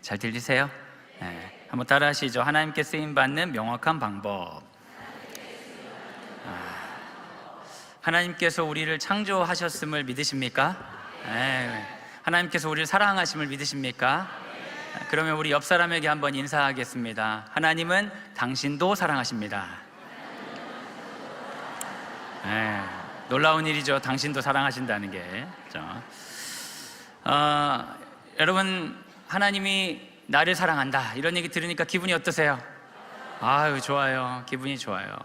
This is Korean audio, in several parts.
잘 들리세요? 네. 한번 따라 하시죠. 하나님께 쓰임받는 명확한 방법. 하나님께서 우리를 창조하셨음을 믿으십니까? 네. 하나님께서 우리를 사랑하심을 믿으십니까? 그러면 우리 옆 사람에게 한번 인사하겠습니다. 하나님은 당신도 사랑하십니다. 네. 놀라운 일이죠. 당신도 사랑하신다는 게. 여러분, 하나님이 나를 사랑한다 이런 얘기 들으니까 기분이 어떠세요? 아유, 좋아요. 기분이 좋아요.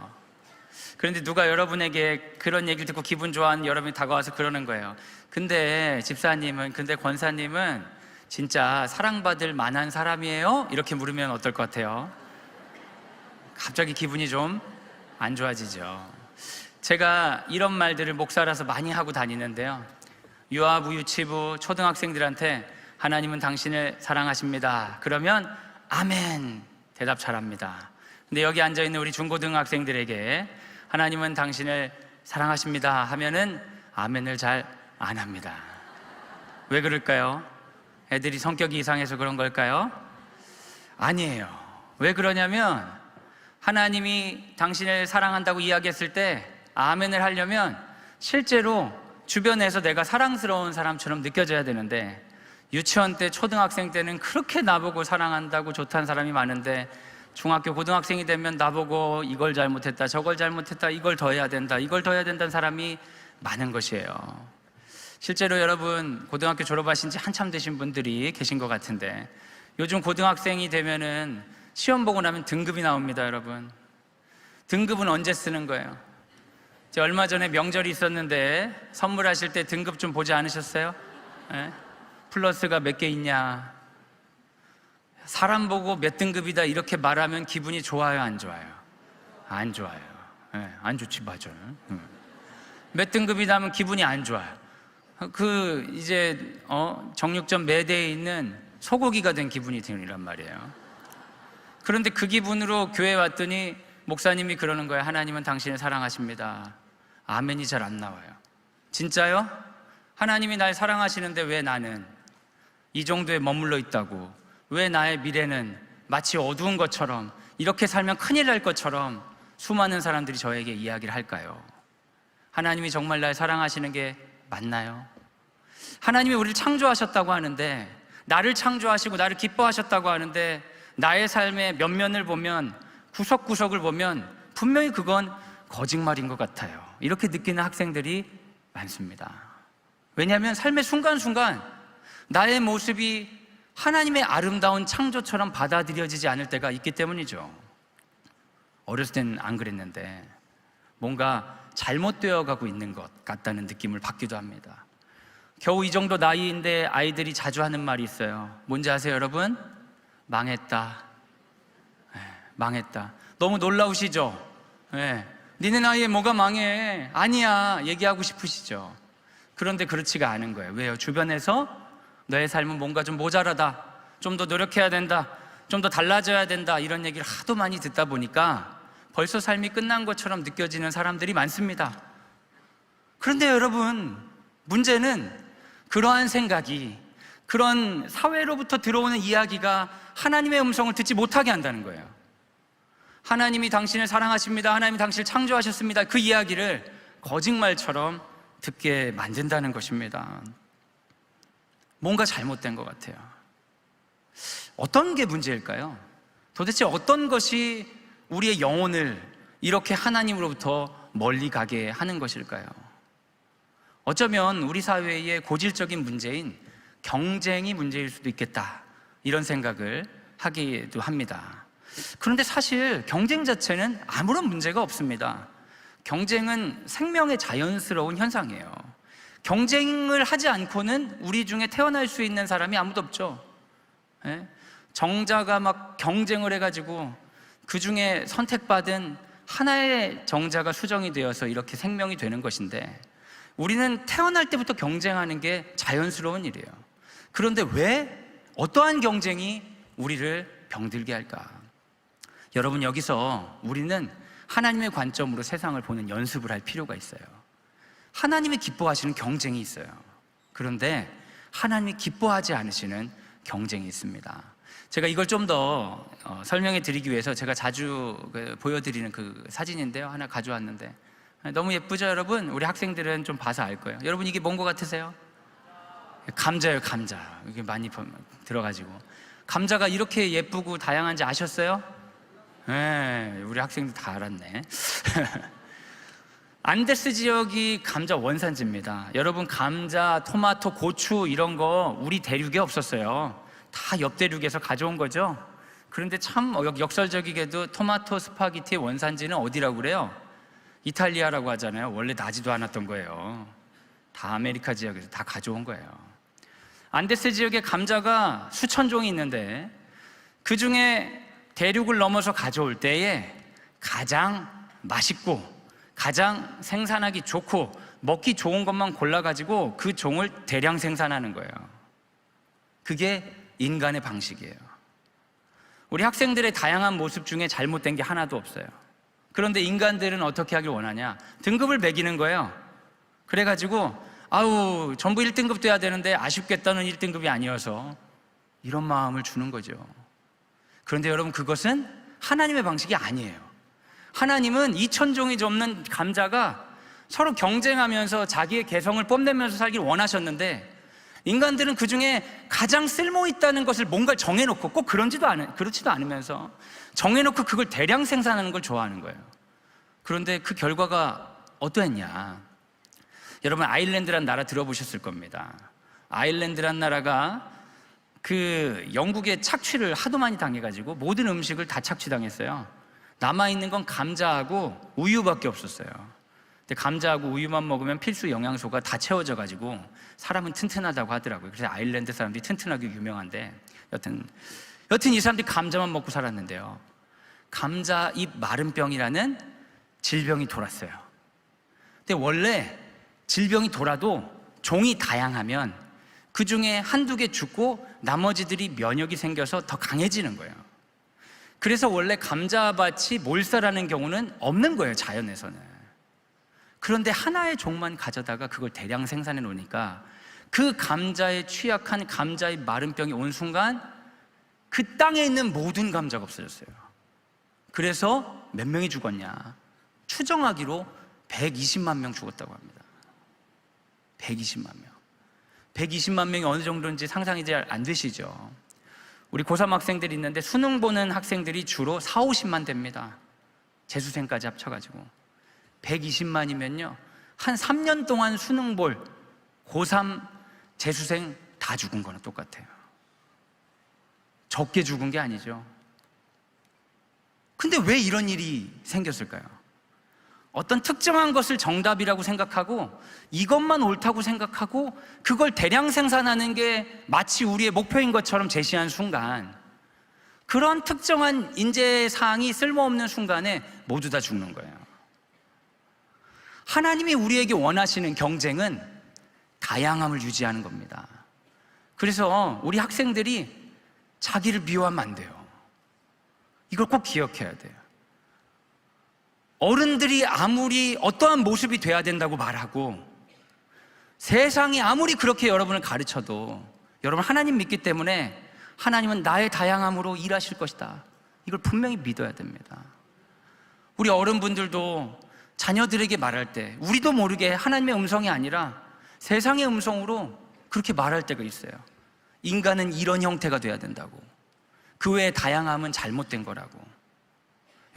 그런데 누가 여러분에게 그런 얘기를 듣고 기분 좋아하는 여러분이 다가와서 그러는 거예요. 근데 집사님은, 근데 권사님은 진짜 사랑받을 만한 사람이에요? 이렇게 물으면 어떨 것 같아요? 갑자기 기분이 좀 안 좋아지죠. 제가 이런 말들을 목사라서 많이 하고 다니는데요, 유아부, 유치부, 초등학생들한테 하나님은 당신을 사랑하십니다 그러면 아멘 대답 잘합니다. 근데 여기 앉아있는 우리 중고등학생들에게 하나님은 당신을 사랑하십니다 하면은 아멘을 잘 안 합니다. 왜 그럴까요? 애들이 성격이 이상해서 그런 걸까요? 아니에요. 왜 그러냐면 하나님이 당신을 사랑한다고 이야기했을 때 아멘을 하려면 실제로 주변에서 내가 사랑스러운 사람처럼 느껴져야 되는데, 유치원 때, 초등학생 때는 그렇게 나보고 사랑한다고 좋다는 사람이 많은데 중학교, 고등학생이 되면 나보고 이걸 잘못했다, 저걸 잘못했다, 이걸 더 해야 된다, 이걸 더 해야 된다는 사람이 많은 것이에요. 실제로 여러분, 고등학교 졸업하신 지 한참 되신 분들이 계신 것 같은데 요즘 고등학생이 되면은 시험 보고 나면 등급이 나옵니다. 여러분, 등급은 언제 쓰는 거예요? 제가 얼마 전에 명절이 있었는데 선물하실 때 등급 좀 보지 않으셨어요? 네? 플러스가 몇 개 있냐, 사람 보고 몇 등급이다 이렇게 말하면 기분이 좋아요, 안 좋아요? 안 좋아요. 네, 안 좋지, 맞아요. 몇 등급이다 하면 기분이 안 좋아요. 이제 정육점 매대에 있는 소고기가 된 기분이 드는 말이에요. 그런데 그 기분으로 교회 왔더니 목사님이 그러는 거예요. 하나님은 당신을 사랑하십니다. 아멘이 잘 안 나와요. 진짜요? 하나님이 날 사랑하시는데 왜 나는 이 정도에 머물러 있다고, 왜 나의 미래는 마치 어두운 것처럼, 이렇게 살면 큰일 날 것처럼 수많은 사람들이 저에게 이야기를 할까요? 하나님이 정말 날 사랑하시는 게 맞나요? 하나님이 우리를 창조하셨다고 하는데, 나를 창조하시고 나를 기뻐하셨다고 하는데 나의 삶의 면면을 보면, 구석구석을 보면 분명히 그건 거짓말인 것 같아요. 이렇게 느끼는 학생들이 많습니다. 왜냐하면 삶의 순간순간 나의 모습이 하나님의 아름다운 창조처럼 받아들여지지 않을 때가 있기 때문이죠. 어렸을 때는 안 그랬는데 뭔가 잘못되어 가고 있는 것 같다는 느낌을 받기도 합니다. 겨우 이 정도 나이인데 아이들이 자주 하는 말이 있어요. 뭔지 아세요, 여러분? 망했다. 네, 망했다. 너무 놀라우시죠? 네, 니네 나이에 뭐가 망해? 아니야, 얘기하고 싶으시죠? 그런데 그렇지가 않은 거예요. 왜요? 주변에서 너의 삶은 뭔가 좀 모자라다, 좀 더 노력해야 된다, 좀 더 달라져야 된다, 이런 얘기를 하도 많이 듣다 보니까 벌써 삶이 끝난 것처럼 느껴지는 사람들이 많습니다. 그런데 여러분, 문제는 그러한 생각이, 그런 사회로부터 들어오는 이야기가 하나님의 음성을 듣지 못하게 한다는 거예요. 하나님이 당신을 사랑하십니다, 하나님이 당신을 창조하셨습니다, 그 이야기를 거짓말처럼 듣게 만든다는 것입니다. 뭔가 잘못된 것 같아요. 어떤 게 문제일까요? 도대체 어떤 것이 우리의 영혼을 이렇게 하나님으로부터 멀리 가게 하는 것일까요? 어쩌면 우리 사회의 고질적인 문제인 경쟁이 문제일 수도 있겠다, 이런 생각을 하기도 합니다. 그런데 사실 경쟁 자체는 아무런 문제가 없습니다. 경쟁은 생명의 자연스러운 현상이에요. 경쟁을 하지 않고는 우리 중에 태어날 수 있는 사람이 아무도 없죠. 정자가 막 경쟁을 해가지고 그 중에 선택받은 하나의 정자가 수정이 되어서 이렇게 생명이 되는 것인데, 우리는 태어날 때부터 경쟁하는 게 자연스러운 일이에요. 그런데 왜 어떠한 경쟁이 우리를 병들게 할까? 여러분, 여기서 우리는 하나님의 관점으로 세상을 보는 연습을 할 필요가 있어요. 하나님이 기뻐하시는 경쟁이 있어요. 그런데 하나님이 기뻐하지 않으시는 경쟁이 있습니다. 제가 이걸 좀 더 설명해 드리기 위해서 제가 자주 보여드리는 그 사진인데요, 하나 가져왔는데 너무 예쁘죠 여러분? 우리 학생들은 좀 봐서 알 거예요. 여러분 이게 뭔 거 같으세요? 감자예요. 감자. 이게 많이 들어가지고 감자가 이렇게 예쁘고 다양한지 아셨어요? 네, 우리 학생들 다 알았네. 안데스 지역이 감자 원산지입니다. 여러분 감자, 토마토, 고추 이런 거 우리 대륙에 없었어요. 다 옆 대륙에서 가져온 거죠. 그런데 참 역설적이게도 토마토 스파게티의 원산지는 어디라고 그래요? 이탈리아라고 하잖아요. 원래 나지도 않았던 거예요. 다 아메리카 지역에서 다 가져온 거예요. 안데스 지역에 감자가 수천 종이 있는데 그 중에 대륙을 넘어서 가져올 때에 가장 맛있고 가장 생산하기 좋고 먹기 좋은 것만 골라가지고 그 종을 대량 생산하는 거예요. 그게 인간의 방식이에요. 우리 학생들의 다양한 모습 중에 잘못된 게 하나도 없어요. 그런데 인간들은 어떻게 하길 원하냐? 등급을 매기는 거예요. 그래가지고 아우 전부 1등급 돼야 되는데 아쉽겠다는 1등급이 아니어서 이런 마음을 주는 거죠. 그런데 여러분 그것은 하나님의 방식이 아니에요. 하나님은 2,000종이 넘는 감자가 서로 경쟁하면서 자기의 개성을 뽐내면서 살길 원하셨는데 인간들은 그 중에 가장 쓸모있다는 것을 뭔가를 정해놓고 꼭 그렇지도 않으면서 정해놓고 그걸 대량 생산하는 걸 좋아하는 거예요. 그런데 그 결과가 어떠했냐? 여러분 아일랜드란 나라 들어보셨을 겁니다. 아일랜드란 나라가 그 영국의 착취를 하도 많이 당해가지고 모든 음식을 다 착취당했어요. 남아있는 건 감자하고 우유밖에 없었어요. 근데 감자하고 우유만 먹으면 필수 영양소가 다 채워져가지고 사람은 튼튼하다고 하더라고요. 그래서 아일랜드 사람들이 튼튼하게 유명한데 여튼 이 사람들이 감자만 먹고 살았는데요, 감자 잎 마른병이라는 질병이 돌았어요. 근데 원래 질병이 돌아도 종이 다양하면 그 중에 한두 개 죽고 나머지들이 면역이 생겨서 더 강해지는 거예요. 그래서 원래 감자밭이 몰살하는 경우는 없는 거예요, 자연에서는. 그런데 하나의 종만 가져다가 그걸 대량 생산해 놓으니까 그 감자에 취약한 감자의 마른병이 온 순간 그 땅에 있는 모든 감자가 없어졌어요. 그래서 몇 명이 죽었냐? 추정하기로 120만 명 죽었다고 합니다. 120만 명. 120만 명이 어느 정도인지 상상이 잘 안 되시죠? 우리 고3 학생들이 있는데 수능 보는 학생들이 주로 4, 50만 됩니다. 재수생까지 합쳐가지고 120만이면요 한 3년 동안 수능 볼 고3 재수생 다 죽은 거나 똑같아요. 적게 죽은 게 아니죠. 근데 왜 이런 일이 생겼을까요? 어떤 특정한 것을 정답이라고 생각하고 이것만 옳다고 생각하고 그걸 대량 생산하는 게 마치 우리의 목표인 것처럼 제시한 순간, 그런 특정한 인재사항이 쓸모없는 순간에 모두 다 죽는 거예요. 하나님이 우리에게 원하시는 경쟁은 다양함을 유지하는 겁니다. 그래서 우리 학생들이 자기를 미워하면 안 돼요. 이걸 꼭 기억해야 돼요. 어른들이 아무리 어떠한 모습이 돼야 된다고 말하고 세상이 아무리 그렇게 여러분을 가르쳐도 여러분 하나님 믿기 때문에 하나님은 나의 다양함으로 일하실 것이다, 이걸 분명히 믿어야 됩니다. 우리 어른분들도 자녀들에게 말할 때 우리도 모르게 하나님의 음성이 아니라 세상의 음성으로 그렇게 말할 때가 있어요. 인간은 이런 형태가 돼야 된다고, 그 외의 다양함은 잘못된 거라고.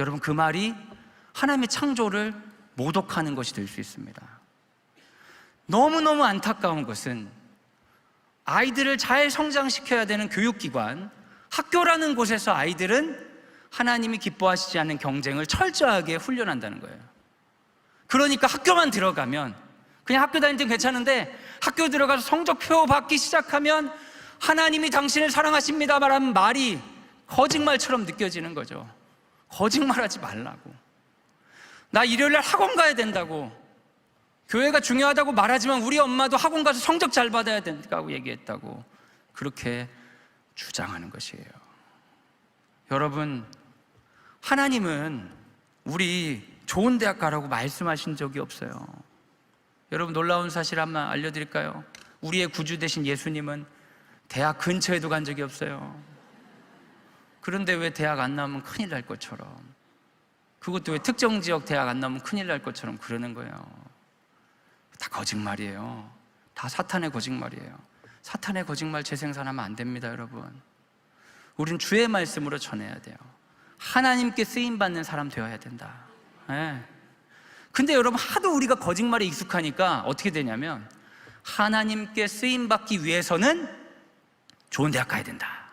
여러분 그 말이 하나님의 창조를 모독하는 것이 될 수 있습니다. 너무너무 안타까운 것은 아이들을 잘 성장시켜야 되는 교육기관, 학교라는 곳에서 아이들은 하나님이 기뻐하시지 않는 경쟁을 철저하게 훈련한다는 거예요. 그러니까 학교만 들어가면, 그냥 학교 다닐 땐 괜찮은데 학교 들어가서 성적표 받기 시작하면 하나님이 당신을 사랑하십니다 말하는 말이 거짓말처럼 느껴지는 거죠. 거짓말하지 말라고. 나 일요일날 학원 가야 된다고, 교회가 중요하다고 말하지만 우리 엄마도 학원 가서 성적 잘 받아야 된다고 얘기했다고 그렇게 주장하는 것이에요. 여러분, 하나님은 우리 좋은 대학 가라고 말씀하신 적이 없어요. 여러분 놀라운 사실 한번 알려드릴까요? 우리의 구주 되신 예수님은 대학 근처에도 간 적이 없어요. 그런데 왜 대학 안 나오면 큰일 날 것처럼, 그것도 왜 특정 지역 대학 안 나오면 큰일 날 것처럼 그러는 거예요. 다 거짓말이에요. 다 사탄의 거짓말이에요. 사탄의 거짓말 재생산하면 안 됩니다, 여러분. 우린 주의 말씀으로 전해야 돼요. 하나님께 쓰임받는 사람 되어야 된다. 네. 근데 여러분, 하도 우리가 거짓말에 익숙하니까 어떻게 되냐면, 하나님께 쓰임받기 위해서는 좋은 대학 가야 된다.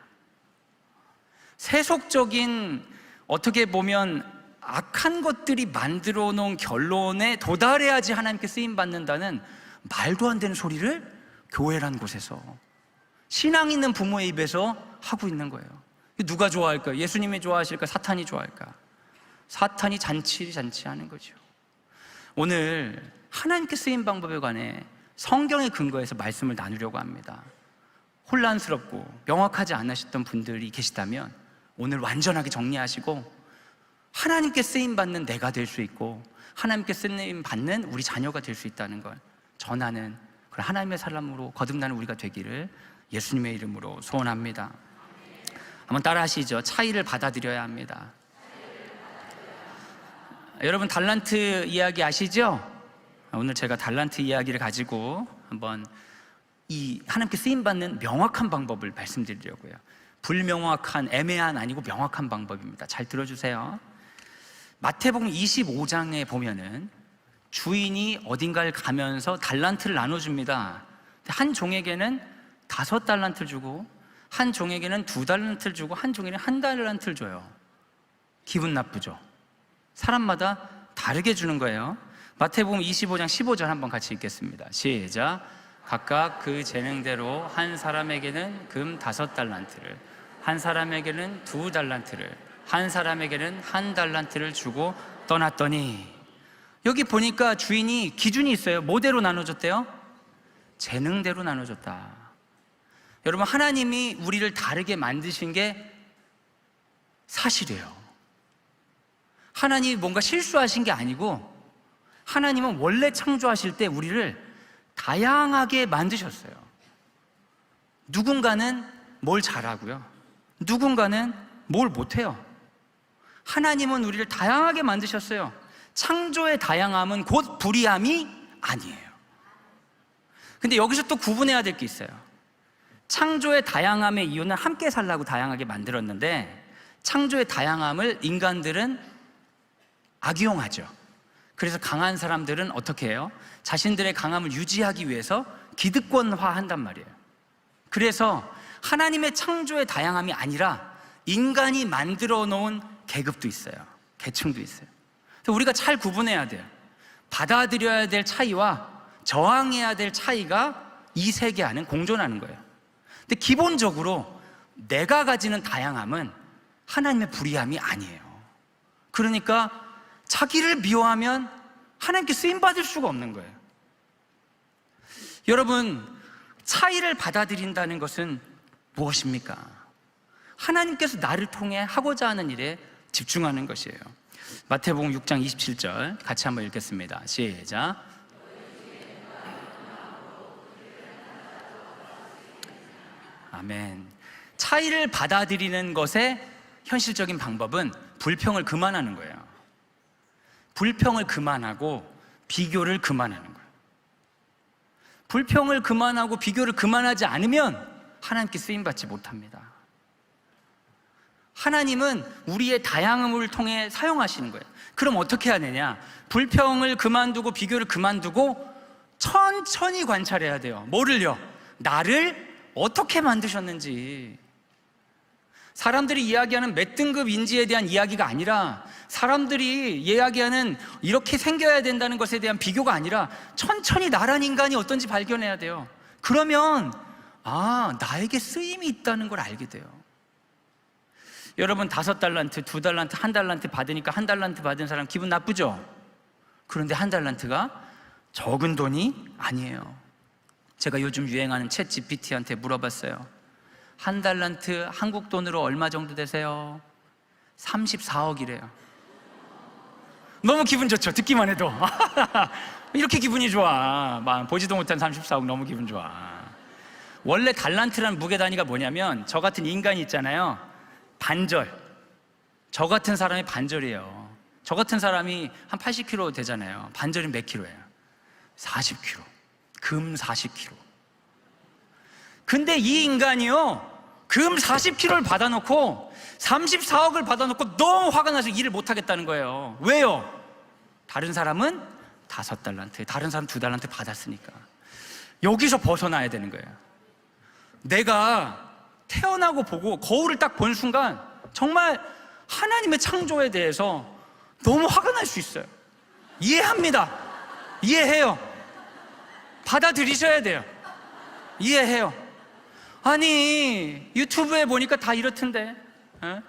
세속적인, 어떻게 보면 악한 것들이 만들어 놓은 결론에 도달해야지 하나님께 쓰임받는다는 말도 안 되는 소리를 교회란 곳에서, 신앙 있는 부모의 입에서 하고 있는 거예요. 누가 좋아할까? 예수님이 좋아하실까? 사탄이 좋아할까? 사탄이 잔치하는 거죠. 오늘 하나님께 쓰임 방법에 관해 성경의 근거에서 말씀을 나누려고 합니다. 혼란스럽고 명확하지 않으셨던 분들이 계시다면 오늘 완전하게 정리하시고, 하나님께 쓰임받는 내가 될 수 있고 하나님께 쓰임받는 우리 자녀가 될 수 있다는 걸 전하는 그런 하나님의 사람으로 거듭나는 우리가 되기를 예수님의 이름으로 소원합니다. 한번 따라 하시죠. 차이를 받아들여야 합니다. 여러분, 달란트 이야기 아시죠? 오늘 제가 달란트 이야기를 가지고 한번 이 하나님께 쓰임받는 명확한 방법을 말씀드리려고요. 불명확한, 애매한 아니고 명확한 방법입니다. 잘 들어주세요. 마태복음 25장에 보면은 주인이 어딘가를 가면서 달란트를 나눠줍니다. 한 종에게는 5달란트를 주고, 한 종에게는 2달란트를 주고, 한 종에게는 1달란트를 줘요. 기분 나쁘죠? 사람마다 다르게 주는 거예요. 마태복음 25장 15절 한번 같이 읽겠습니다. 시작. 각각 그 재능대로 한 사람에게는 금 5달란트를, 한 사람에게는 2달란트를, 한 사람에게는 1달란트를 주고 떠났더니, 여기 보니까 주인이 기준이 있어요. 뭐대로 나눠줬대요? 재능대로 나눠줬다. 여러분, 하나님이 우리를 다르게 만드신 게 사실이에요. 하나님이 뭔가 실수하신 게 아니고, 하나님은 원래 창조하실 때 우리를 다양하게 만드셨어요. 누군가는 뭘 잘하고요, 누군가는 뭘 못해요. 하나님은 우리를 다양하게 만드셨어요. 창조의 다양함은 곧 불이함이 아니에요. 근데 여기서 또 구분해야 될 게 있어요. 창조의 다양함의 이유는 함께 살라고 다양하게 만들었는데, 창조의 다양함을 인간들은 악용하죠. 그래서 강한 사람들은 어떻게 해요? 자신들의 강함을 유지하기 위해서 기득권화한단 말이에요. 그래서 하나님의 창조의 다양함이 아니라 인간이 만들어 놓은 계급도 있어요. 계층도 있어요. 그래서 우리가 잘 구분해야 돼요. 받아들여야 될 차이와 저항해야 될 차이가 이 세계 안에 공존하는 거예요. 근데 기본적으로 내가 가지는 다양함은 하나님의 불의함이 아니에요. 그러니까 자기를 미워하면 하나님께 쓰임받을 수가 없는 거예요. 여러분, 차이를 받아들인다는 것은 무엇입니까? 하나님께서 나를 통해 하고자 하는 일에 집중하는 것이에요. 마태복음 6장 27절 같이 한번 읽겠습니다. 시작. 아멘. 차이를 받아들이는 것의 현실적인 방법은 불평을 그만하는 거예요. 불평을 그만하고 비교를 그만하는 거예요. 불평을 그만하고 비교를 그만하지 않으면 하나님께 쓰임받지 못합니다. 하나님은 우리의 다양함을 통해 사용하시는 거예요. 그럼 어떻게 해야 되냐? 불평을 그만두고 비교를 그만두고 천천히 관찰해야 돼요. 뭐를요? 나를 어떻게 만드셨는지. 사람들이 이야기하는 몇 등급 인지에 대한 이야기가 아니라, 사람들이 이야기하는 이렇게 생겨야 된다는 것에 대한 비교가 아니라 천천히 나란 인간이 어떤지 발견해야 돼요. 그러면 나에게 쓰임이 있다는 걸 알게 돼요. 여러분, 5달란트, 2달란트, 1달란트 받으니까 1달란트 받은 사람 기분 나쁘죠? 그런데 1달란트가 적은 돈이 아니에요. 제가 요즘 유행하는 챗 GPT한테 물어봤어요. 1달란트 한국 돈으로 얼마 정도 되세요? 34억이래요. 너무 기분 좋죠? 듣기만 해도. 이렇게 기분이 좋아. 보지도 못한 34억 너무 기분 좋아. 원래 달란트라는 무게 단위가 뭐냐면 저 같은 인간이 있잖아요. 반절. 저 같은 사람이 반절이에요. 저 같은 사람이 한 80kg 되잖아요. 반절이 몇 킬로예요? 40kg. 금 40kg. 근데 이 인간이요, 금 40kg를 받아놓고 34억을 받아놓고 너무 화가 나서 일을 못하겠다는 거예요. 왜요? 다른 사람은 5달란트, 다른 사람 2달란트 받았으니까. 여기서 벗어나야 되는 거예요. 내가 태어나고 보고 거울을 딱 본 순간 정말 하나님의 창조에 대해서 너무 화가 날 수 있어요. 이해합니다. 이해해요. 받아들이셔야 돼요. 이해해요. 아니, 유튜브에 보니까 다 이렇던데, 에?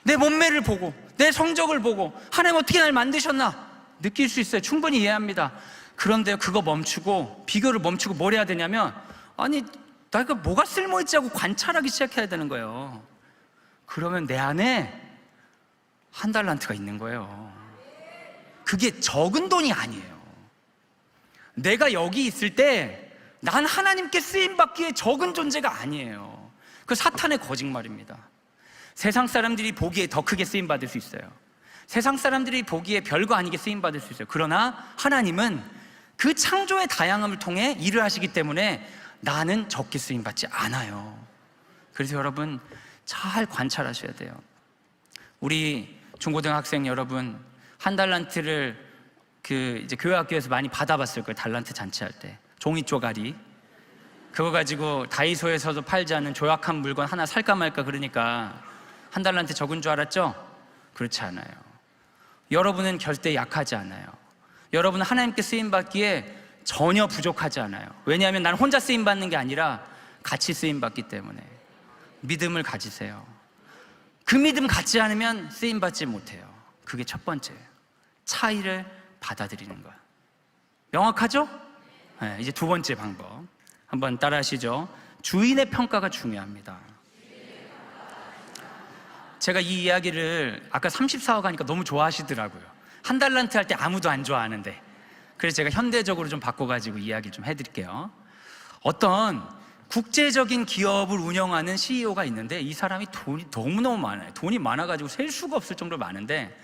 내 몸매를 보고 내 성적을 보고 하나님 어떻게 날 만드셨나 느낄 수 있어요. 충분히 이해합니다. 그런데 그거 멈추고, 비교를 멈추고 뭘 해야 되냐면, 아니, 내가 뭐가 쓸모있지 하고 관찰하기 시작해야 되는 거예요. 그러면 내 안에 1달란트가 있는 거예요. 그게 적은 돈이 아니에요. 내가 여기 있을 때 난 하나님께 쓰임받기에 적은 존재가 아니에요. 그 사탄의 거짓말입니다. 세상 사람들이 보기에 더 크게 쓰임받을 수 있어요. 세상 사람들이 보기에 별거 아니게 쓰임받을 수 있어요. 그러나 하나님은 그 창조의 다양함을 통해 일을 하시기 때문에 나는 적게 쓰임받지 않아요. 그래서 여러분 잘 관찰하셔야 돼요. 우리 중고등학생 여러분, 1달란트를 이제 교회 학교에서 많이 받아봤을 거예요. 달란트 잔치할 때 종이 쪼가리 그거 가지고 다이소에서도 팔지 않는 조약한 물건 하나 살까 말까 그러니까 1달란트 적은 줄 알았죠? 그렇지 않아요. 여러분은 절대 약하지 않아요. 여러분은 하나님께 쓰임받기에 전혀 부족하지 않아요. 왜냐하면 나는 혼자 쓰임받는 게 아니라 같이 쓰임받기 때문에. 믿음을 가지세요. 그 믿음 갖지 않으면 쓰임받지 못해요. 그게 첫 번째예요. 차이를 받아들이는 거야. 명확하죠? 네, 이제 두 번째 방법 한번 따라 하시죠. 주인의 평가가 중요합니다. 제가 이 이야기를 아까 34억 하니까 너무 좋아하시더라고요. 1달란트 할 때 아무도 안 좋아하는데, 그래서 제가 현대적으로 좀 바꿔가지고 이야기 좀 해드릴게요. 어떤 국제적인 기업을 운영하는 CEO가 있는데 이 사람이 돈이 너무너무 많아요. 돈이 많아가지고 셀 수가 없을 정도로 많은데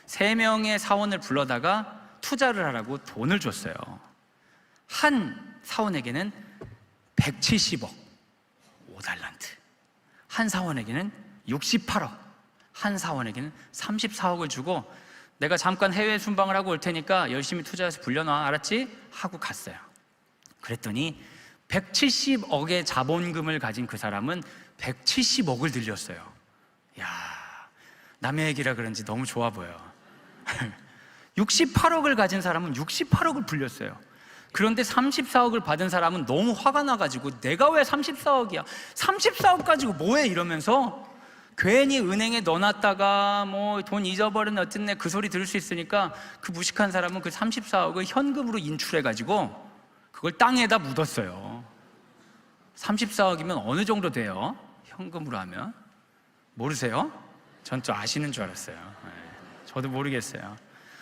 3명의 사원을 불러다가 투자를 하라고 돈을 줬어요. 한 사원에게는 170억, 5달란트. 한 사원에게는 68억, 한 사원에게는 34억을 주고 내가 잠깐 해외 순방을 하고 올 테니까 열심히 투자해서 불려놔, 알았지? 하고 갔어요. 그랬더니 170억의 자본금을 가진 그 사람은 170억을 늘렸어요. 야, 남의 얘기라 그런지 너무 좋아 보여. 68억을 가진 사람은 68억을 불렸어요. 그런데 34억을 받은 사람은 너무 화가 나가지고 내가 왜 34억이야? 34억 가지고 뭐해? 이러면서 괜히 은행에 넣어놨다가 뭐 돈 잊어버린 어쨌네 그 소리 들을 수 있으니까 그 무식한 사람은 그 34억을 현금으로 인출해가지고 그걸 땅에다 묻었어요. 34억이면 어느 정도 돼요? 현금으로 하면? 모르세요? 전 좀 아시는 줄 알았어요. 저도 모르겠어요.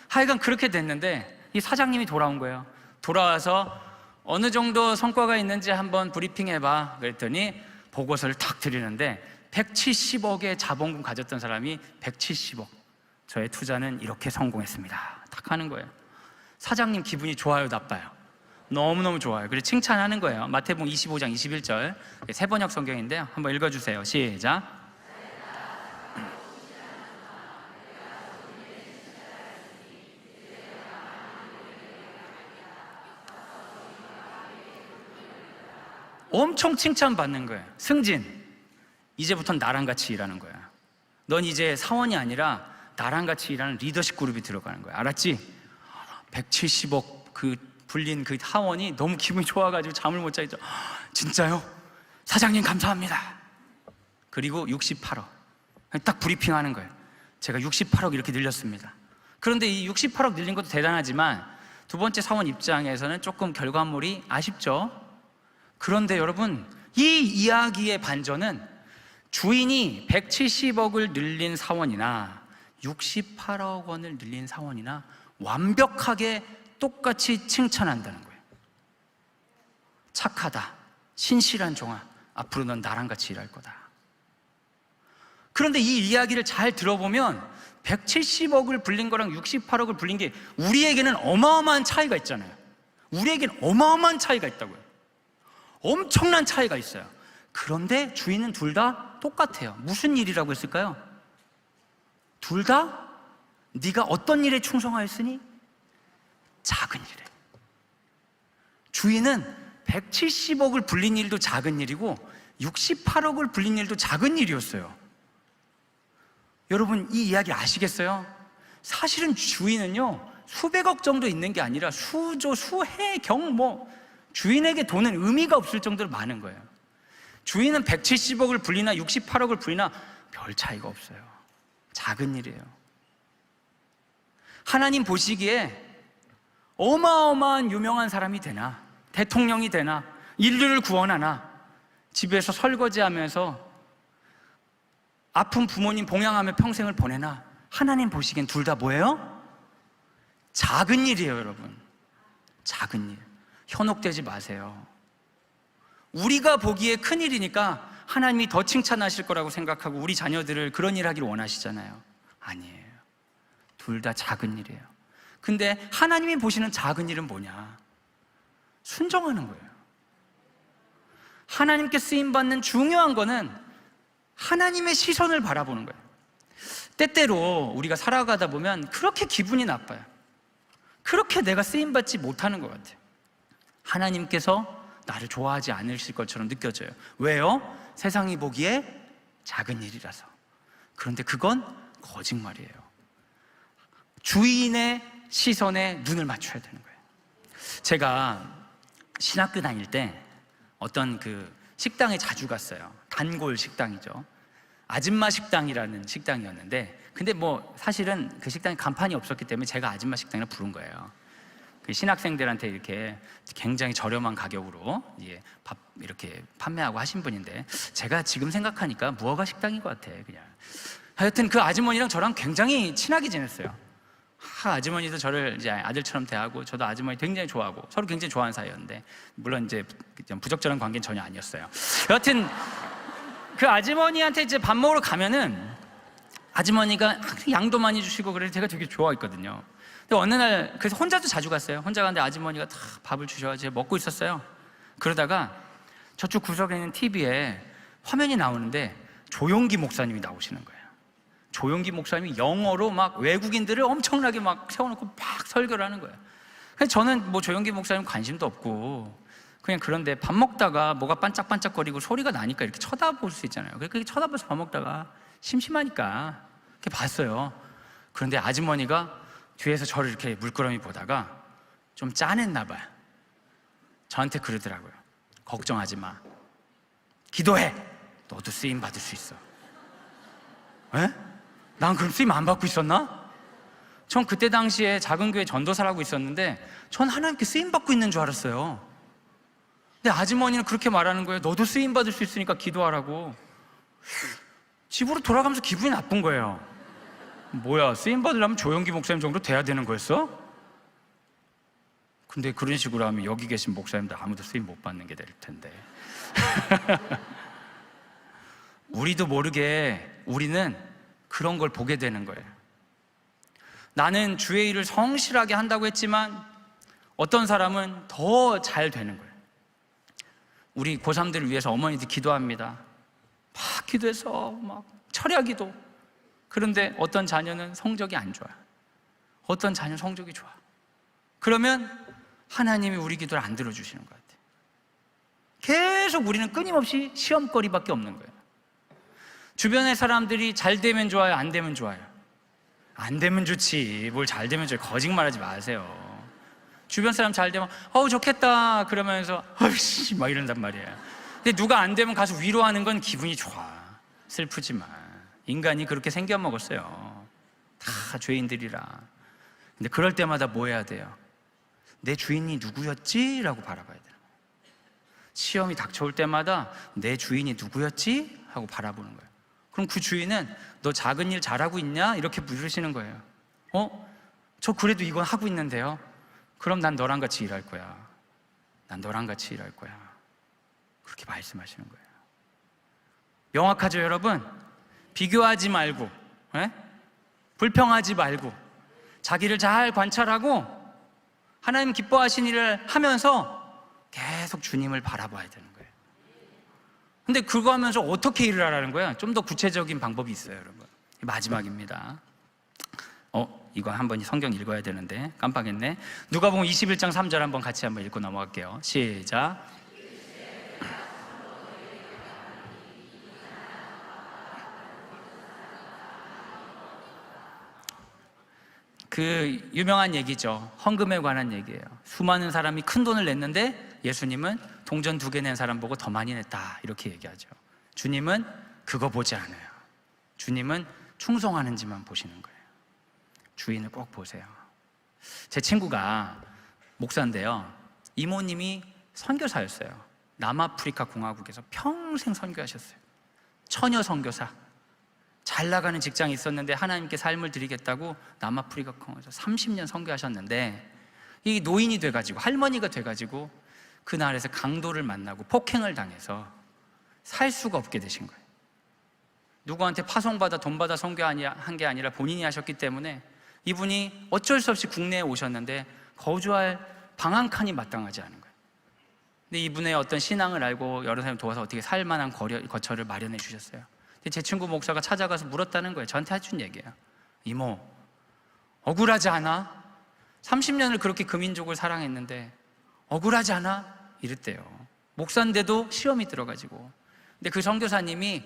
하여간 그렇게 됐는데 이 사장님이 돌아온 거예요. 돌아와서 어느 정도 성과가 있는지 한번 브리핑 해봐 그랬더니 보고서를 탁 드리는데 170억의 자본금 가졌던 사람이 170억, 저의 투자는 이렇게 성공했습니다 딱 하는 거예요. 사장님 기분이 좋아요, 나빠요? 너무너무 좋아요. 그래서 칭찬하는 거예요. 마태복음 25장 21절 세번역 성경인데요, 한번 읽어주세요. 시작. 엄청 칭찬받는 거예요. 승진, 이제부터는 나랑 같이 일하는 거야. 넌 이제 사원이 아니라 나랑 같이 일하는 리더십 그룹이 들어가는 거야. 알았지? 170억 그 불린 그 사원이 너무 기분이 좋아가지고 잠을 못 자겠죠. 진짜요? 사장님 감사합니다. 그리고 68억 딱 브리핑하는 거예요. 제가 68억 이렇게 늘렸습니다. 그런데 이 68억 늘린 것도 대단하지만 두 번째 사원 입장에서는 조금 결과물이 아쉽죠. 그런데 여러분, 이 이야기의 반전은 주인이 170억을 늘린 사원이나 68억 원을 늘린 사원이나 완벽하게 똑같이 칭찬한다는 거예요. 착하다, 신실한 종아, 앞으로 넌 나랑 같이 일할 거다. 그런데 이 이야기를 잘 들어보면 170억을 불린 거랑 68억을 불린 게 우리에게는 어마어마한 차이가 있잖아요. 우리에게는 어마어마한 차이가 있다고요. 엄청난 차이가 있어요. 그런데 주인은 둘 다 똑같아요. 무슨 일이라고 했을까요? 둘 다 네가 어떤 일에 충성하였으니? 작은 일에. 주인은 170억을 불린 일도 작은 일이고 68억을 불린 일도 작은 일이었어요. 여러분, 이 이야기 아시겠어요? 사실은 주인은요, 수백억 정도 있는 게 아니라 수조, 수해경 주인에게 돈은 의미가 없을 정도로 많은 거예요. 주인은 170억을 불리나 68억을 불리나 별 차이가 없어요. 작은 일이에요. 하나님 보시기에 어마어마한 유명한 사람이 되나, 대통령이 되나, 인류를 구원하나, 집에서 설거지하면서 아픈 부모님 봉양하며 평생을 보내나, 하나님 보시기엔 둘 다 뭐예요? 작은 일이에요, 여러분. 작은 일. 현혹되지 마세요. 우리가 보기에 큰 일이니까 하나님이 더 칭찬하실 거라고 생각하고 우리 자녀들을 그런 일 하기를 원하시잖아요. 아니에요. 둘 다 작은 일이에요. 근데 하나님이 보시는 작은 일은 뭐냐? 순종하는 거예요. 하나님께 쓰임받는 중요한 거는 하나님의 시선을 바라보는 거예요. 때때로 우리가 살아가다 보면 그렇게 기분이 나빠요. 그렇게 내가 쓰임받지 못하는 것 같아요. 하나님께서 나를 좋아하지 않으실 것처럼 느껴져요. 왜요? 세상이 보기에 작은 일이라서. 그런데 그건 거짓말이에요. 주인의 시선에 눈을 맞춰야 되는 거예요. 제가 신학교 다닐 때 어떤 그 식당에 자주 갔어요. 단골 식당이죠. 아줌마 식당이라는 식당이었는데, 근데 사실은 그 식당에 간판이 없었기 때문에 제가 아줌마 식당이라 부른 거예요. 그 신학생들한테 이렇게 굉장히 저렴한 가격으로 밥 이렇게 판매하고 하신 분인데, 제가 지금 생각하니까 무허가 식당인 것 같아. 그냥 하여튼 그 아주머니랑 저랑 굉장히 친하게 지냈어요. 아주머니도 저를 이제 아들처럼 대하고 저도 아주머니 굉장히 좋아하고 서로 굉장히 좋아하는 사이였는데, 물론 이제 부적절한 관계는 전혀 아니었어요. 여하튼 그 아주머니한테 이제 밥 먹으러 가면은 아주머니가 양도 많이 주시고 그래서 제가 되게 좋아했거든요. 근데 어느 날, 그래서 혼자도 자주 갔어요. 혼자 갔는데 아주머니가 다 밥을 주셔가지고 먹고 있었어요. 그러다가 저쪽 구석에 있는 TV에 화면이 나오는데 조용기 목사님이 나오시는 거예요. 조용기 목사님이 영어로 막 외국인들을 엄청나게 막 세워놓고 막 설교를 하는 거예요. 그래서 저는 조용기 목사님 관심도 없고 그냥, 그런데 밥 먹다가 뭐가 반짝반짝거리고 소리가 나니까 이렇게 쳐다볼 수 있잖아요. 그렇게 쳐다봐서 밥 먹다가 심심하니까 이렇게 봤어요. 그런데 아주머니가 뒤에서 저를 이렇게 물끄러미 보다가 좀 짠했나 봐요. 저한테 그러더라고요. 걱정하지 마. 기도해. 너도 쓰임 받을 수 있어. 에? 난 그럼 쓰임 안 받고 있었나? 전 그때 당시에 작은 교회 전도사라고 있었는데 전 하나님께 쓰임 받고 있는 줄 알았어요. 근데 아주머니는 그렇게 말하는 거예요. 너도 쓰임 받을 수 있으니까 기도하라고. 집으로 돌아가면서 기분이 나쁜 거예요. 뭐야, 쓰임 받으려면 조용기 목사님 정도 돼야 되는 거였어? 근데 그런 식으로 하면 여기 계신 목사님들 아무도 쓰임 못 받는 게 될 텐데. 우리도 모르게 우리는 그런 걸 보게 되는 거예요. 나는 주의 일을 성실하게 한다고 했지만 어떤 사람은 더 잘 되는 거예요. 우리 고3들을 위해서 어머니들 기도합니다. 막 기도해서 막 철야 기도. 그런데 어떤 자녀는 성적이 안 좋아요. 어떤 자녀는 성적이 좋아. 그러면 하나님이 우리 기도를 안 들어주시는 것 같아요. 계속 우리는 끊임없이 시험거리밖에 없는 거예요. 주변의 사람들이 잘 되면 좋아요, 안 되면 좋아요? 안 되면 좋지. 뭘 잘 되면 좋아요. 거짓말하지 마세요. 주변 사람 잘 되면 좋겠다 그러면서 아이씨 막 이런단 말이에요. 근데 누가 안 되면 가서 위로하는 건 기분이 좋아. 슬프지만 인간이 그렇게 생겨먹었어요. 다 죄인들이라. 근데 그럴 때마다 뭐 해야 돼요? 내 주인이 누구였지? 라고 바라봐야 돼요. 시험이 닥쳐올 때마다 내 주인이 누구였지? 하고 바라보는 거예요. 그럼 그 주인은 너 작은 일 잘하고 있냐? 이렇게 물으시는 거예요. 저 그래도 이건 하고 있는데요. 그럼 난 너랑 같이 일할 거야. 난 너랑 같이 일할 거야. 그렇게 말씀하시는 거예요. 명확하죠, 여러분? 비교하지 말고, 불평하지 말고, 자기를 잘 관찰하고 하나님 기뻐하신 일을 하면서 계속 주님을 바라봐야 되는 거예요. 근데 그거 하면서 어떻게 일을 하라는 거예요? 좀 더 구체적인 방법이 있어요, 여러분. 마지막입니다. 이거 한번 성경 읽어야 되는데 깜빡했네. 누가복음 21장 3절 한번 같이 한번 읽고 넘어갈게요. 시작. 그 유명한 얘기죠. 헌금에 관한 얘기예요. 수많은 사람이 큰 돈을 냈는데 예수님은 동전 2개 낸 사람 보고 더 많이 냈다 이렇게 얘기하죠. 주님은 그거 보지 않아요. 주님은 충성하는지만 보시는 거예요. 주인을 꼭 보세요. 제 친구가 목사인데요, 이모님이 선교사였어요. 남아프리카 공화국에서 평생 선교하셨어요. 처녀 선교사. 잘 나가는 직장이 있었는데 하나님께 삶을 드리겠다고 남아프리카 공화국에서 30년 선교하셨는데, 이 노인이 돼가지고 할머니가 돼가지고 그 나라에서 강도를 만나고 폭행을 당해서 살 수가 없게 되신 거예요. 누구한테 파송받아 돈 받아 선교한 게 아니라 본인이 하셨기 때문에 이분이 어쩔 수 없이 국내에 오셨는데 거주할 방 한 칸이 마땅하지 않은 거예요. 근데 이분의 어떤 신앙을 알고 여러 사람 도와서 어떻게 살 만한 거처를 마련해 주셨어요. 근데 제 친구 목사가 찾아가서 물었다는 거예요. 저한테 해준 얘기예요. 이모, 억울하지 않아? 30년을 그렇게 그 민족을 사랑했는데 억울하지 않아? 이랬대요. 목사인데도 시험이 들어가지고. 근데 그 선교사님이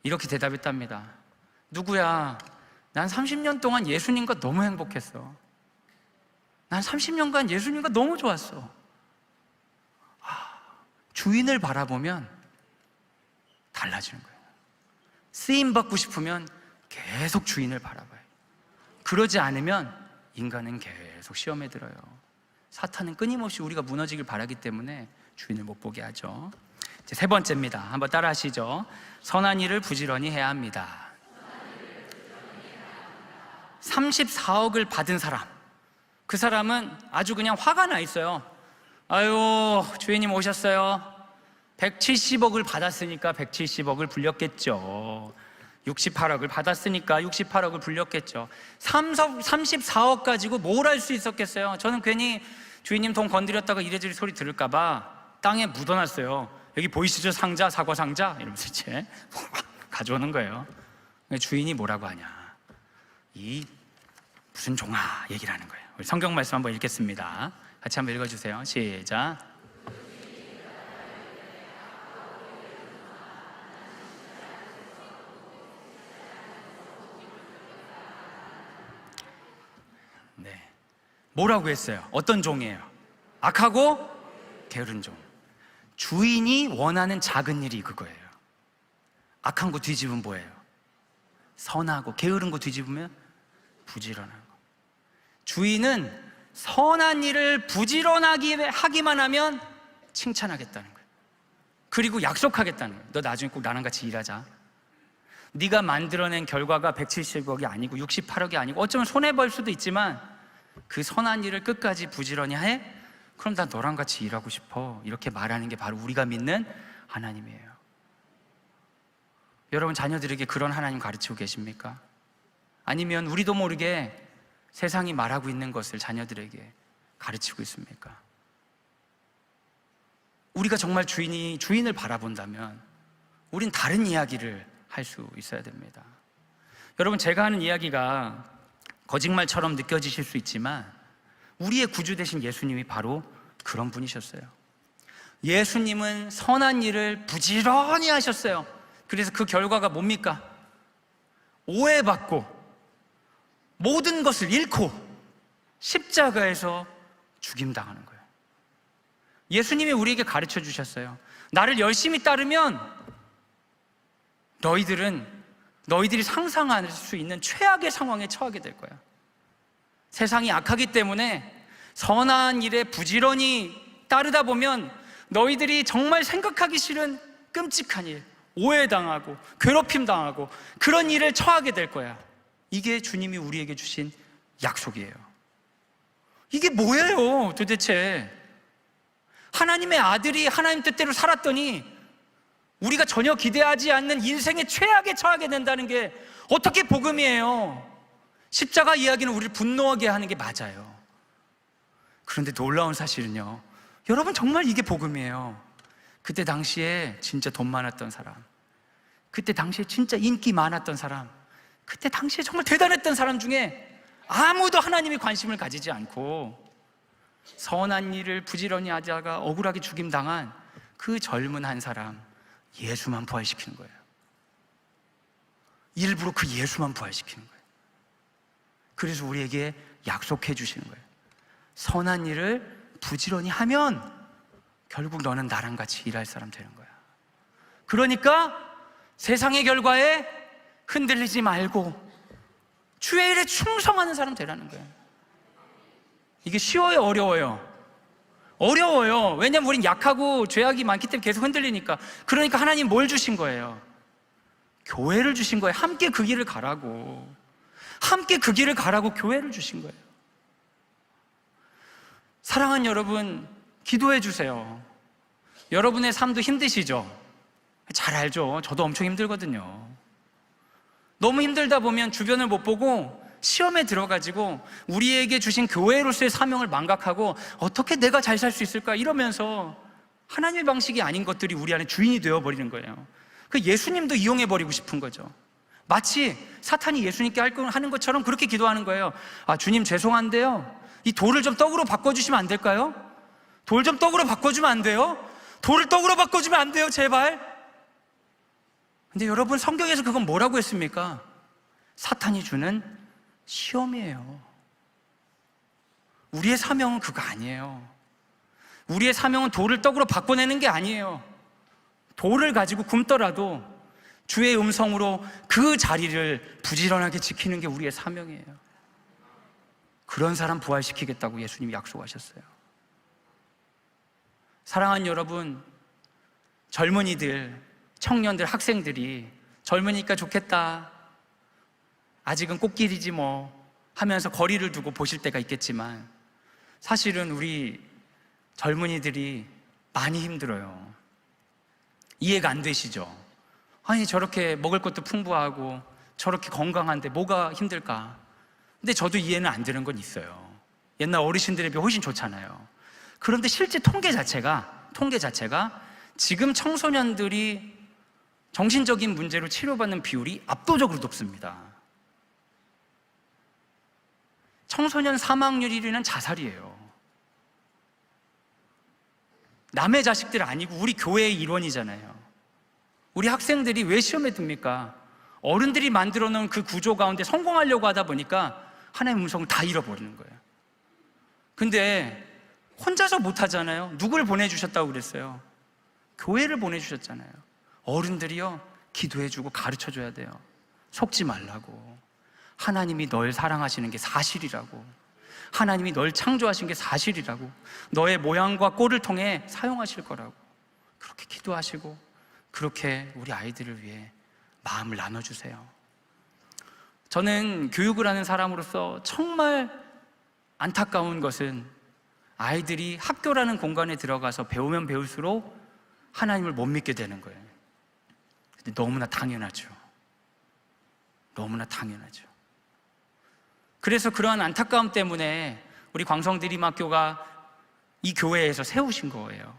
이렇게 대답했답니다. 누구야, 난 30년 동안 예수님과 너무 행복했어. 난 30년간 예수님과 너무 좋았어. 주인을 바라보면 달라지는 거예요. 쓰임받고 싶으면 계속 주인을 바라봐요. 그러지 않으면 인간은 계속 시험에 들어요. 사탄은 끊임없이 우리가 무너지길 바라기 때문에 주인을 못 보게 하죠. 이제 3번째입니다. 한번 따라 하시죠. 선한 일을 부지런히 해야 합니다. 34억을 받은 사람, 그 사람은 아주 그냥 화가 나 있어요. 아유, 주인님 오셨어요. 170억을 받았으니까 170억을 불렸겠죠. 68억을 받았으니까 68억을 불렸겠죠. 34억 가지고 뭘 할 수 있었겠어요? 저는 괜히 주인님 돈 건드렸다가 이래저래 소리 들을까봐 땅에 묻어놨어요. 여기 보이시죠? 상자, 사과 상자? 이러면서 이제 가져오는 거예요. 주인이 뭐라고 하냐, 이 무슨 종아 얘기를 하는 거예요. 우리 성경 말씀 한번 읽겠습니다. 같이 한번 읽어주세요. 시작. 네, 뭐라고 했어요? 어떤 종이에요? 악하고 게으른 종. 주인이 원하는 작은 일이 그거예요. 악한 거 뒤집으면 뭐예요? 선하고, 게으른 거 뒤집으면 부지런한 거. 주인은 선한 일을 부지런하게 하기만 하면 칭찬하겠다는 거예요. 그리고 약속하겠다는 거예요. 너 나중에 꼭 나랑 같이 일하자. 네가 만들어낸 결과가 170억이 아니고 68억이 아니고 어쩌면 손해볼 수도 있지만 그 선한 일을 끝까지 부지런히 해? 그럼 난 너랑 같이 일하고 싶어. 이렇게 말하는 게 바로 우리가 믿는 하나님이에요. 여러분, 자녀들에게 그런 하나님 가르치고 계십니까? 아니면 우리도 모르게 세상이 말하고 있는 것을 자녀들에게 가르치고 있습니까? 우리가 정말 주인을 바라본다면 우린 다른 이야기를 할 수 있어야 됩니다. 여러분, 제가 하는 이야기가 거짓말처럼 느껴지실 수 있지만 우리의 구주 되신 예수님이 바로 그런 분이셨어요. 예수님은 선한 일을 부지런히 하셨어요. 그래서 그 결과가 뭡니까? 오해받고 모든 것을 잃고 십자가에서 죽임당하는 거예요. 예수님이 우리에게 가르쳐 주셨어요. 나를 열심히 따르면 너희들이 상상할 수 있는 최악의 상황에 처하게 될 거야. 세상이 악하기 때문에 선한 일에 부지런히 따르다 보면 너희들이 정말 생각하기 싫은 끔찍한 일, 오해당하고 괴롭힘당하고 그런 일에 처하게 될 거야. 이게 주님이 우리에게 주신 약속이에요. 이게 뭐예요 도대체? 하나님의 아들이 하나님 뜻대로 살았더니 우리가 전혀 기대하지 않는 인생의 최악에 처하게 된다는 게 어떻게 복음이에요? 십자가 이야기는 우리를 분노하게 하는 게 맞아요. 그런데 놀라운 사실은요, 여러분 정말 이게 복음이에요. 그때 당시에 진짜 돈 많았던 사람, 그때 당시에 진짜 인기 많았던 사람, 그때 당시에 정말 대단했던 사람 중에 아무도 하나님의 관심을 가지지 않고 선한 일을 부지런히 하다가 억울하게 죽임당한 그 젊은 한 사람, 예수만 부활시키는 거예요. 일부러 그 예수만 부활시키는 거예요. 그래서 우리에게 약속해 주시는 거예요. 선한 일을 부지런히 하면 결국 너는 나랑 같이 일할 사람 되는 거야. 그러니까 세상의 결과에 흔들리지 말고 주의 일에 충성하는 사람 되라는 거예요. 이게 쉬워요, 어려워요? 어려워요. 왜냐면 우린 약하고 죄악이 많기 때문에 계속 흔들리니까. 그러니까 하나님 뭘 주신 거예요? 교회를 주신 거예요. 함께 그 길을 가라고. 함께 그 길을 가라고 교회를 주신 거예요. 사랑하는 여러분, 기도해 주세요. 여러분의 삶도 힘드시죠? 잘 알죠? 저도 엄청 힘들거든요. 너무 힘들다 보면 주변을 못 보고 시험에 들어가지고 우리에게 주신 교회로서의 사명을 망각하고 어떻게 내가 잘 살 수 있을까 이러면서 하나님의 방식이 아닌 것들이 우리 안에 주인이 되어버리는 거예요. 그 예수님도 이용해버리고 싶은 거죠. 마치 사탄이 예수님께 하는 것처럼 그렇게 기도하는 거예요. 아, 주님 죄송한데요, 이 돌을 좀 떡으로 바꿔주시면 안 될까요? 돌 좀 떡으로 바꿔주면 안 돼요? 돌을 떡으로 바꿔주면 안 돼요, 제발. 근데 여러분, 성경에서 그건 뭐라고 했습니까? 사탄이 주는 시험이에요. 우리의 사명은 그거 아니에요. 우리의 사명은 돌을 떡으로 바꿔내는 게 아니에요. 돌을 가지고 굶더라도 주의 음성으로 그 자리를 부지런하게 지키는 게 우리의 사명이에요. 그런 사람 부활시키겠다고 예수님이 약속하셨어요. 사랑하는 여러분, 젊은이들, 청년들, 학생들이 젊으니까 좋겠다, 아직은 꽃길이지 뭐 하면서 거리를 두고 보실 때가 있겠지만 사실은 우리 젊은이들이 많이 힘들어요. 이해가 안 되시죠? 아니, 저렇게 먹을 것도 풍부하고 저렇게 건강한데 뭐가 힘들까? 근데 저도 이해는 안 되는 건 있어요. 옛날 어르신들에 비해 훨씬 좋잖아요. 그런데 실제 통계 자체가 지금 청소년들이 정신적인 문제로 치료받는 비율이 압도적으로 높습니다. 청소년 사망률 1위는 자살이에요. 남의 자식들 아니고 우리 교회의 일원이잖아요. 우리 학생들이 왜 시험에 듭니까? 어른들이 만들어 놓은 그 구조 가운데 성공하려고 하다 보니까 하나님의 음성을 다 잃어버리는 거예요. 근데 혼자서 못 하잖아요. 누굴 보내주셨다고 그랬어요? 교회를 보내주셨잖아요. 어른들이요, 기도해주고 가르쳐줘야 돼요. 속지 말라고. 하나님이 널 사랑하시는 게 사실이라고. 하나님이 널 창조하신 게 사실이라고. 너의 모양과 꼴을 통해 사용하실 거라고. 그렇게 기도하시고 그렇게 우리 아이들을 위해 마음을 나눠주세요. 저는 교육을 하는 사람으로서 정말 안타까운 것은 아이들이 학교라는 공간에 들어가서 배우면 배울수록 하나님을 못 믿게 되는 거예요. 근데 너무나 당연하죠. 너무나 당연하죠. 그래서 그러한 안타까움 때문에 우리 광성드림학교가 이 교회에서 세우신 거예요.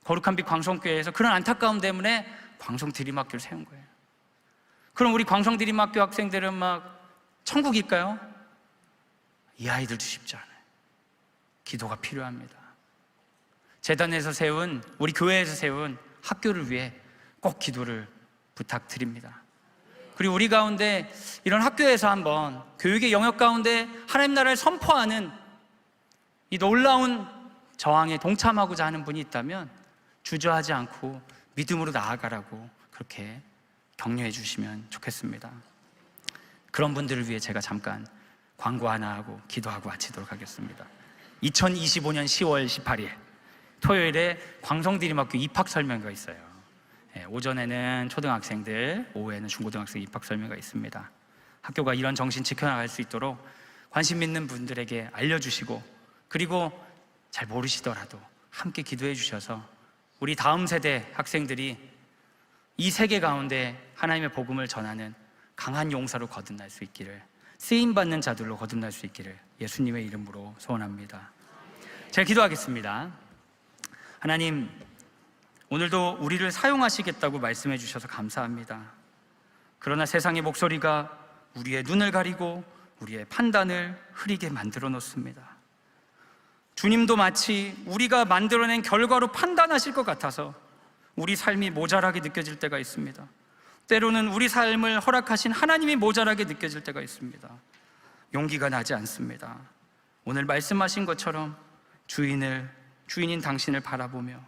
거룩한 빛 광성교회에서 그런 안타까움 때문에 광성드림학교를 세운 거예요. 그럼 우리 광성드림학교 학생들은 막 천국일까요? 이 아이들도 쉽지 않아요. 기도가 필요합니다. 재단에서 세운, 우리 교회에서 세운 학교를 위해 꼭 기도를 부탁드립니다. 그리고 우리 가운데 이런 학교에서 한번 교육의 영역 가운데 하나님 나라를 선포하는 이 놀라운 저항에 동참하고자 하는 분이 있다면 주저하지 않고 믿음으로 나아가라고 그렇게 격려해 주시면 좋겠습니다. 그런 분들을 위해 제가 잠깐 광고 하나 하고 기도하고 마치도록 하겠습니다. 2025년 10월 18일 토요일에 광성드림학교 입학 설명회가 있어요. 오전에는 초등학생들, 오후에는 중고등학생 입학 설명회가 있습니다. 학교가 이런 정신 지켜나갈 수 있도록 관심 있는 분들에게 알려주시고, 그리고 잘 모르시더라도 함께 기도해 주셔서 우리 다음 세대 학생들이 이 세계 가운데 하나님의 복음을 전하는 강한 용사로 거듭날 수 있기를, 쓰임받는 자들로 거듭날 수 있기를 예수님의 이름으로 소원합니다. 제가 기도하겠습니다. 하나님, 오늘도 우리를 사용하시겠다고 말씀해 주셔서 감사합니다. 그러나 세상의 목소리가 우리의 눈을 가리고 우리의 판단을 흐리게 만들어 놓습니다. 주님도 마치 우리가 만들어낸 결과로 판단하실 것 같아서 우리 삶이 모자라게 느껴질 때가 있습니다. 때로는 우리 삶을 허락하신 하나님이 모자라게 느껴질 때가 있습니다. 용기가 나지 않습니다. 오늘 말씀하신 것처럼 주인인 당신을 바라보며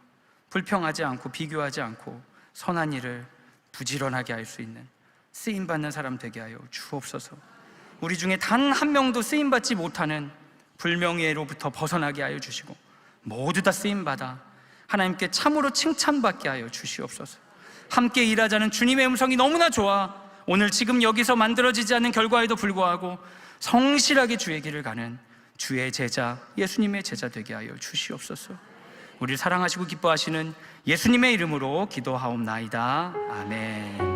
불평하지 않고 비교하지 않고 선한 일을 부지런하게 할 수 있는 쓰임받는 사람 되게 하여 주옵소서. 우리 중에 단 한 명도 쓰임받지 못하는 불명예로부터 벗어나게 하여 주시고 모두 다 쓰임받아 하나님께 참으로 칭찬받게 하여 주시옵소서. 함께 일하자는 주님의 음성이 너무나 좋아 오늘 지금 여기서 만들어지지 않는 결과에도 불구하고 성실하게 주의 길을 가는 주의 제자, 예수님의 제자 되게 하여 주시옵소서. 우리를 사랑하시고 기뻐하시는 예수님의 이름으로 기도하옵나이다. 아멘.